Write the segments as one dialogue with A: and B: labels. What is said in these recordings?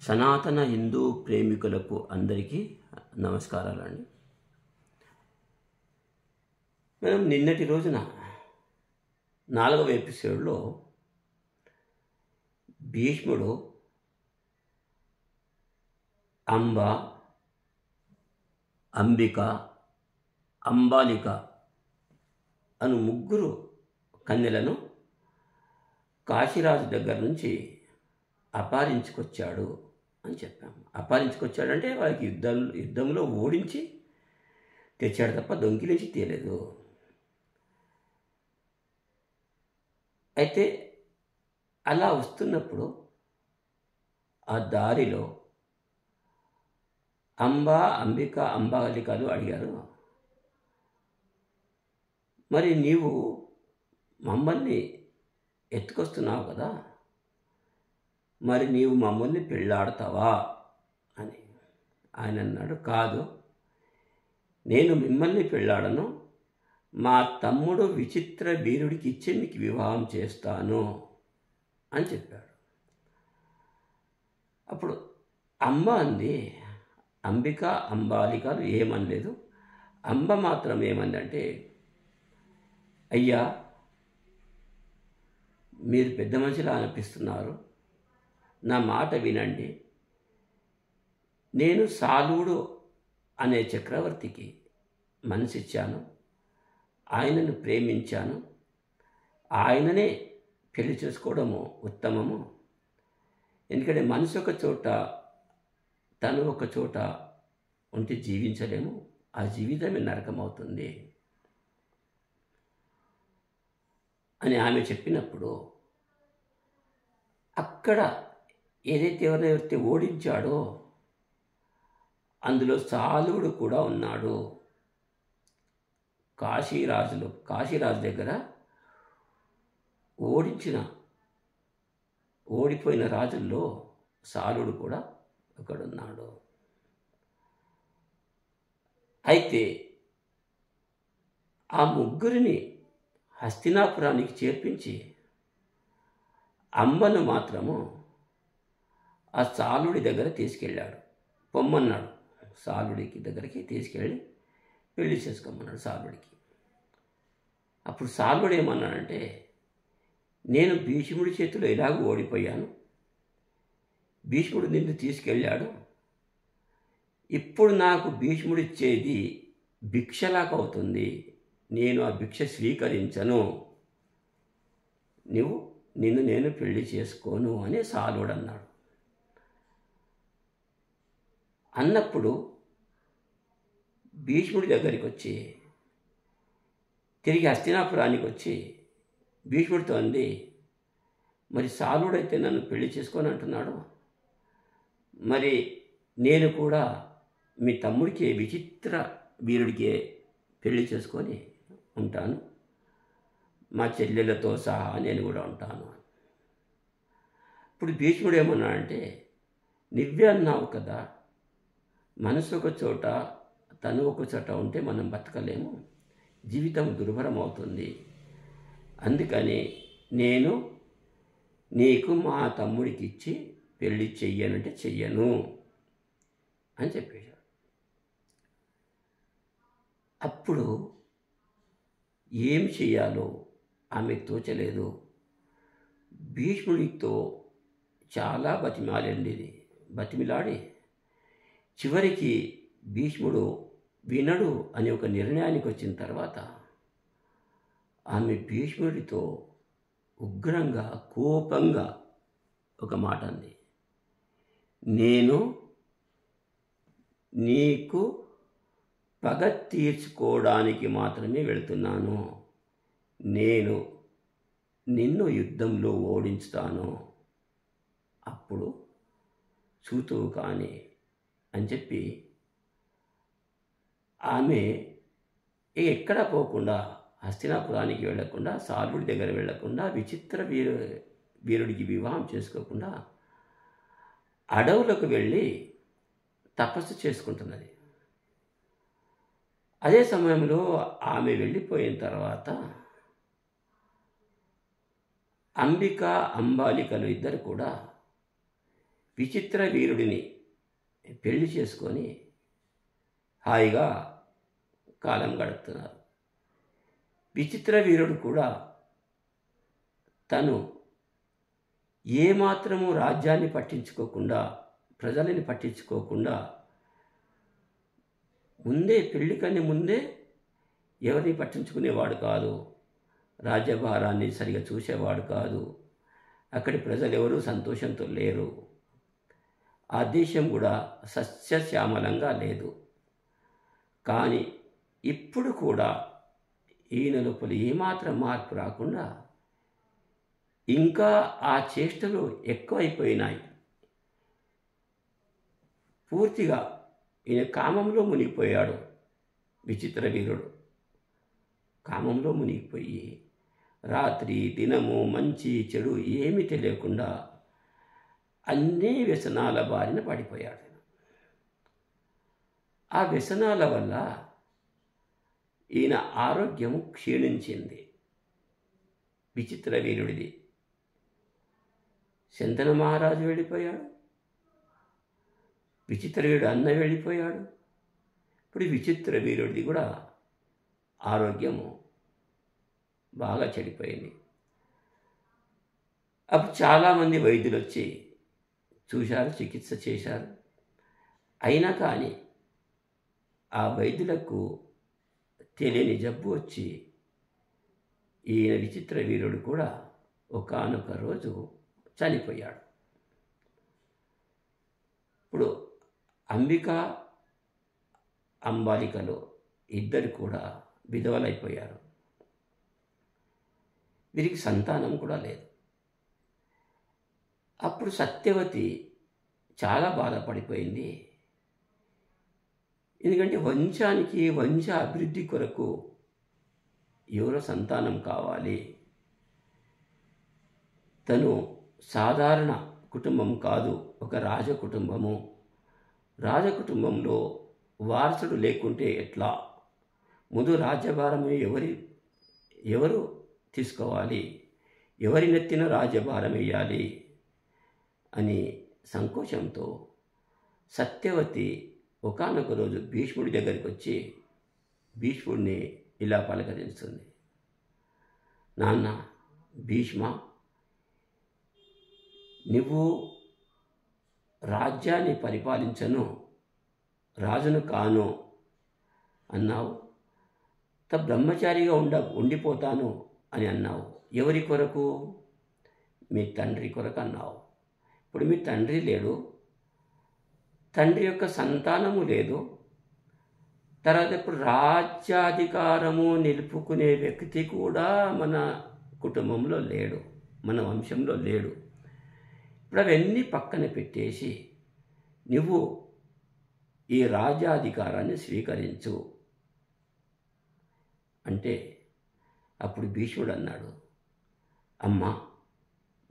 A: సనాతన హిందూ ప్రేమికులకు అందరికీ నమస్కారాలండి. మనం నిన్నటి రోజున 4వ ఎపిసోడ్లో భీష్ముడు అంబ, అంబిక, అంబాలిక అను ముగ్గురు కన్యలను కాశీరాజు దగ్గర నుంచి అపహరించుకొచ్చాడు అని చెప్పాము. అపహరించుకొచ్చాడంటే వాళ్ళకి యుద్ధంలో ఓడించి తెచ్చాడు తప్ప దొంగిలించి తేలేదు. అయితే అలా వస్తున్నప్పుడు ఆ దారిలో అంబ, అంబిక, అంబాలికలు అడిగారు, మరి నీవు మమ్మల్ని ఎత్తుకొస్తున్నావు కదా, మరి నీవు మమ్మల్ని పెళ్ళాడతావా అని. ఆయన అన్నాడు, కాదు, నేను మిమ్మల్ని పెళ్ళాడను, మా తమ్ముడు విచిత్ర వీరుడికి ఇచ్చి మీకు వివాహం చేస్తాను అని చెప్పాడు. అప్పుడు అంబ అంది, అంబిక, అంబాలికలు ఏమనలేదు. అంబ మాత్రం ఏమందంటే, అయ్యా, మీరు పెద్ద మనిషిలా అనిపిస్తున్నారు, నా మాట వినండి. నేను సాలుడు అనే చక్రవర్తికి మనసిచ్చాను, ఆయనను ప్రేమించాను, ఆయననే పెళ్లి చేసుకోవడము ఉత్తమము. ఎందుకంటే మనసు ఒక చోట, తను ఒక చోట ఉంటే జీవించలేము, ఆ జీవితమే నరకమవుతుంది అని ఆమె చెప్పినప్పుడు, అక్కడ ఏదైతే ఎవరైతే ఓడించాడో అందులో సాలుడు కూడా ఉన్నాడు. కాశీరాజు దగ్గర ఓడిపోయిన రాజుల్లో సాలుడు కూడా ఒకడున్నాడు. అయితే ఆ ముగ్గురిని హస్తినాపురానికి చేర్పించి అంబను మాత్రము ఆ సాలుడి దగ్గర తీసుకెళ్ళాడు. పొమ్మన్నాడు, సాలుడికి దగ్గరికి తీసుకెళ్ళి పెళ్లి చేసుకోమన్నాడు సాలుడికి. అప్పుడు సాలుడు ఏమన్నాడంటే, నేను భీష్ముడి చేతిలో ఎలాగూ ఓడిపోయాను, భీష్ముడు నిన్ను తీసుకెళ్ళాడు, ఇప్పుడు నాకు భీష్ముడిచ్చేది భిక్షలాగా అవుతుంది, నేను ఆ భిక్ష స్వీకరించను, నిన్ను నేను పెళ్లి చేసుకోను అని సాలుడు అన్నాడు. అన్నప్పుడు భీష్ముడి దగ్గరికి వచ్చి, తిరిగి హస్తినాపురానికి వచ్చి భీష్ముడితో అంది, మరి సాలుడైతే నన్ను పెళ్లి చేసుకొని అంటున్నాడు, మరి నేను కూడా మీ తమ్ముడికి విచిత్ర వీరుడికి పెళ్లి చేసుకొని ఉంటాను, మా చెల్లెలతో సహా నేను కూడా ఉంటాను. ఇప్పుడు భీష్ముడు ఏమన్నాడంటే, నువ్వే అన్నావు కదా, మనసు ఒక చోట తను ఒక చోట ఉంటే మనం బతకలేము, జీవితం దుర్భరం అవుతుంది, అందుకని నేను నీకు మా తమ్ముడికి ఇచ్చి పెళ్ళి చెయ్యనంటే చెయ్యను అని చెప్పేశాడు. అప్పుడు ఏం చెయ్యాలో ఆమెకు తోచలేదు. భీష్ముడితో చాలా బతిమిలాడి చివరికి భీష్ముడు వినడు అని ఒక నిర్ణయానికి వచ్చిన తర్వాత ఆమె భీష్ముడితో ఉగ్రంగా, కోపంగా ఒక మాట అంది, నేను నీకు పగ తీర్చుకోవడానికి మాత్రమే వెళుతున్నాను, నేను నిన్ను యుద్ధంలో ఓడించుతాను, అప్పుడు చూతువు కానీ అని చెప్పి ఆమె ఎక్కడ పోకుండా, హస్తినాపురానికి వెళ్లకుండా, సాలుడి దగ్గర వెళ్లకుండా, విచిత్ర వీరుడికి వివాహం చేసుకోకుండా అడవులకు వెళ్ళి తపస్సు చేసుకుంటున్నది. అదే సమయంలో ఆమె వెళ్ళిపోయిన తర్వాత అంబిక, అంబాలికలు ఇద్దరు కూడా విచిత్ర వీరుడిని పెళ్లి చేసుకొని హాయిగా కాలం గడుపుతున్నారు. విచిత్ర వీరుడు కూడా తను ఏమాత్రము రాజ్యాన్ని పట్టించుకోకుండా, ప్రజలని పట్టించుకోకుండా, పెళ్లి కన్నా ముందే ఎవరిని పట్టించుకునేవాడు కాదు, రాజ్యభారాన్ని సరిగా చూసేవాడు కాదు, అక్కడి ప్రజలు ఎవరూ సంతోషంతో లేరు, ఆ దేశం కూడా సస్యశ్యామలంగా లేదు. కానీ ఇప్పుడు కూడా ఈయన లోపల ఏమాత్రం మార్పు రాకుండా ఇంకా ఆ చేష్టలు ఎక్కువైపోయినాయి. పూర్తిగా ఈయన కామంలో మునిగిపోయాడు. విచిత్ర వీరుడు కామంలో మునిగిపోయి రాత్రి దినము మంచి చెడు ఏమీ తెలియకుండా అన్ని వ్యసనాల బారిన పడిపోయాడు. ఆ వ్యసనాల వల్ల ఈయన ఆరోగ్యము క్షీణించింది. విచిత్ర వీరుడిది శంతన మహారాజు వెళ్ళిపోయాడు, విచిత్ర వీరుడు అన్న వెళ్ళిపోయాడు. ఇప్పుడు విచిత్ర వీరుడిది కూడా ఆరోగ్యము బాగా చెడిపోయింది. అప్పుడు చాలామంది వైద్యులు వచ్చి చూశారు, చికిత్స చేశారు. అయినా కానీ ఆ వైద్యులకు తెలియని జబ్బు వచ్చి ఈయన విచిత్ర వీరుడు కూడా ఒకానొక రోజు చనిపోయాడు. ఇప్పుడు అంబిక అంబాలికలు ఇద్దరు కూడా విధవలైపోయారు. వీరికి సంతానం కూడా లేదు. అప్పుడు సత్యవతి చాలా బాధపడిపోయింది. ఎందుకంటే వంశ అభివృద్ధి కొరకు ఎవరో సంతానం కావాలి. తను సాధారణ కుటుంబం కాదు, ఒక రాజకుటుంబము. రాజకుటుంబంలో వారసుడు లేకుంటే ఎట్లా? ముందు రాజ్యభారం ఎవరు తీసుకోవాలి? ఎవరి నెత్తిన రాజ్యభారం వేయాలి అని సంకోచంతో సత్యవతి ఒకానొక రోజు భీష్ముడి దగ్గరికి వచ్చి భీష్ముడిని ఇలా పలకరిస్తుంది. నాన్న భీష్మ, నువ్వు రాజ్యాన్ని పరిపాలించను, రాజును కాను అన్నావు. బ్రహ్మచారిగా ఉండిపోతాను అని అన్నావు. ఎవరి కొరకు? మీ తండ్రి కొరకు అన్నావు. ఇప్పుడు మీ తండ్రి లేడు, తండ్రి యొక్క సంతానము లేదు. తర్వాత ఇప్పుడు రాజ్యాధికారము నిలుపుకునే వ్యక్తి కూడా మన కుటుంబంలో లేడు, మన వంశంలో లేడు. ఇప్పుడు అవన్నీ పక్కన పెట్టేసి నువ్వు ఈ రాజ్యాధికారాన్ని స్వీకరించు అంటే అప్పుడు భీష్ముడు అన్నాడు, అమ్మా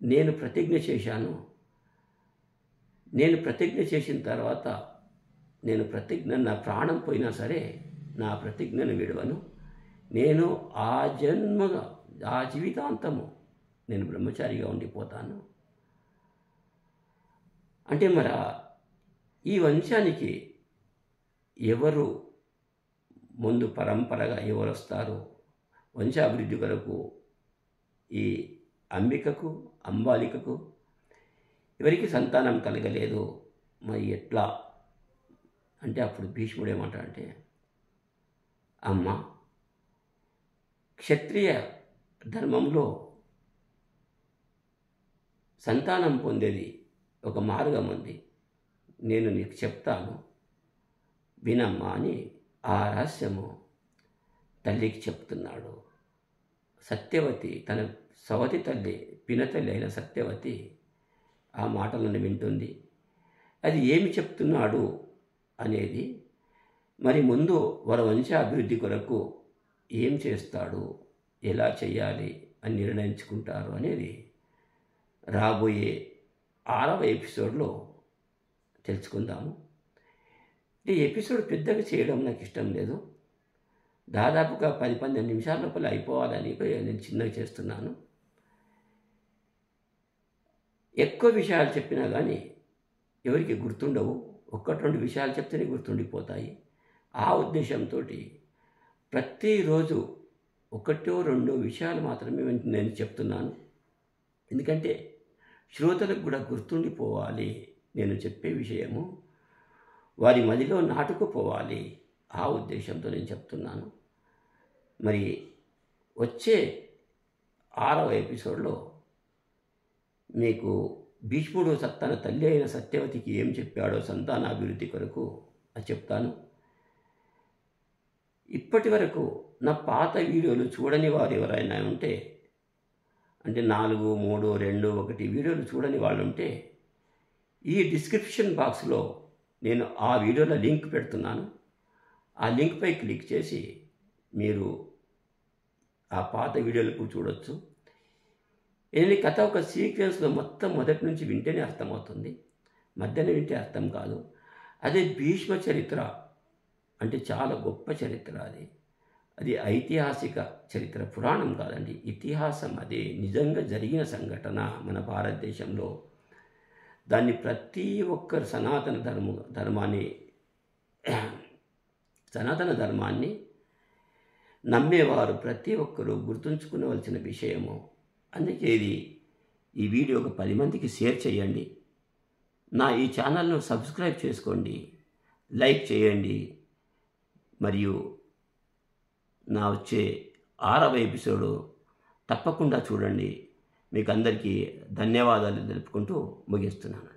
A: నేను ప్రతిజ్ఞ చేశాను. నేను ప్రతిజ్ఞ చేసిన తర్వాత నా ప్రాణం పోయినా సరే నా ప్రతిజ్ఞను విడవను. నేను ఆ జీవితాంతము నేను బ్రహ్మచారిగా ఉండిపోతాను అంటే మరి ఈ వంశానికి ఎవరు ముందు పరంపరగా ఎవరు వస్తారు? వంశాభివృద్ధి కొరకు ఈ అంబికకు అంబాలికకు ఎవరికి సంతానం కలగలేదు, మరి ఎట్లా అంటే అప్పుడు భీష్ముడు ఏమంటాడంటే, అమ్మ క్షత్రియ ధర్మంలో సంతానం పొందేది ఒక మార్గం ఉంది, నేను నీకు చెప్తాను వినమ్మా అని ఆ రహస్యము తల్లికి చెప్తున్నాడు. సత్యవతి తన సవతి తల్లి పినతల్లి అయిన సత్యవతి ఆ మాటలను వింటుంది. అది ఏమి చెప్తున్నాడు అనేది, మరి ముందు వరవంశ అభివృద్ధి కొరకు ఏం చేస్తాడు, ఎలా చేయాలి అని నిర్ణయించుకుంటారు అనేది రాబోయే 6వ ఎపిసోడ్లో తెలుసుకుందాము. ఈ ఎపిసోడ్ పెద్దగా చేయడం నాకు ఇష్టం లేదు, దాదాపుగా 10-12 నిమిషాల లోపల అయిపోవాలని నేను చిన్నగా చేస్తున్నాను. ఎక్కువ విషయాలు చెప్పినా కానీ ఎవరికి గుర్తుండవు. ఒక్కటి రెండు విషయాలు చెప్తేనే గుర్తుండిపోతాయి. ఆ ఉద్దేశంతో ప్రతిరోజు ఒకటో రెండో విషయాలు మాత్రమే నేను చెప్తున్నాను. ఎందుకంటే శ్రోతలకు కూడా గుర్తుండిపోవాలి. నేను చెప్పే విషయము వారి మదిలో నాటుకుపోవాలి. ఆ ఉద్దేశంతో నేను చెప్తున్నాను. మరి వచ్చే 6వ ఎపిసోడ్లో మీకు భీష్ముడు తన తల్లి అయిన సత్యవతికి ఏం చెప్పాడో సంతానాభివృద్ధి కొరకు అది చెప్తాను. ఇప్పటి వరకు నా పాత వీడియోలు చూడని వారు ఎవరైనా ఉంటే, అంటే 4, 3, 2, 1 వీడియోలు చూడని వాళ్ళు ఉంటే ఈ డిస్క్రిప్షన్ బాక్స్లో నేను ఆ వీడియోల లింక్ పెడుతున్నాను. ఆ లింక్పై క్లిక్ చేసి మీరు ఆ పాత వీడియోలకు చూడొచ్చు. ఈ కథ ఒక సీక్వెన్స్లో మొత్తం మొదటి నుంచి వింటేనే అర్థమవుతుంది, మధ్యన వింటే అర్థం కాదు. అదే భీష్మ చరిత్ర అంటే చాలా గొప్ప చరిత్ర. అది ఐతిహాసిక చరిత్ర, పురాణం కాదండి, ఇతిహాసం. అది నిజంగా జరిగిన సంఘటన మన భారతదేశంలో. దాన్ని ప్రతి ఒక్కరు సనాతన ధర్మాన్ని నమ్మేవారు ప్రతి ఒక్కరూ గుర్తుంచుకునవలసిన విషయము. అందుకే ఈ వీడియో ఒక 10 మందికి షేర్ చేయండి. నా ఈ ఛానల్ను సబ్స్క్రైబ్ చేసుకోండి, లైక్ చేయండి. మరియు నా వచ్చే 6వ ఎపిసోడు తప్పకుండా చూడండి. మీకు అందరికీ ధన్యవాదాలు తెలుపుకుంటూ ముగిస్తున్నాను.